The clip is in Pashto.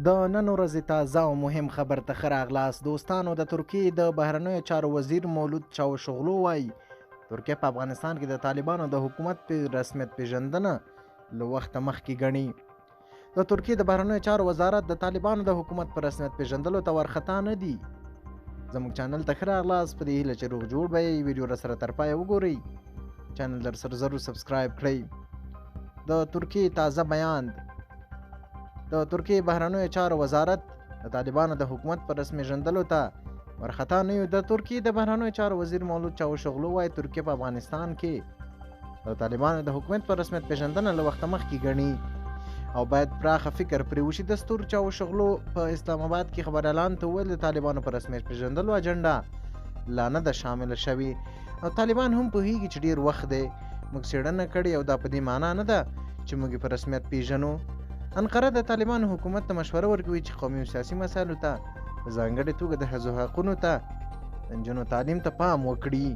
د نن ورځې تازه او مهم خبر ته ښه راغلاست دوستانو. د ترکیې د بهرنیو چارو وزیر مولود چاوشغلو وایي ترکیه په افغانستان کې د طالبانو د حکومت په رسمیت پیژندنه له وخته مخکې ګڼي. د ترکیې د بهرنیو چارو وزارت د طالبانو د حکومت په رسمیت پیژندلو ته ورخطا نه دي. زموږ چینل ته ښه راغلاست. په دې هیله چې روغ جوړ به یې. ویډیو راسره تر پایه وګورئ. چینل در سره ضرور سبسکرایب کړئ. د ترکیې تازه بیان. د ترکیې بهرنیو چارو وزارت د طالبانو د حکومت پر رسمي پیژندلو ته ورخطا نه یو. د ترکیې د بهرنیو چارو وزیر مولود چاوشغلو وایي ترکیه په افغانستان کې د طالبانو د حکومت پر رسمیت پیژندنه له وخته مخکې ګڼي او باید پراخه فکر پرې وشي. دستور چاوشغلو په اسلام آباد کې خبر اعلان ته وویل د طالبانو پر رسمیت پیژندلو اجنډا لا نه ده شامله شوې او طالبان هم پوهیږي چې ډیر وخت دی موږ څېړنه کړې او دا په دې معنا نه ده چې موږ په رسمیت پیژنو. انقره د طالبانو حکومت ته مشوره ورکوي چې قومي او سیاسي مسایلو ته په ځانګړې توګه د ښځو حقونو ته د نجونو تعلیم ته پام وکړي.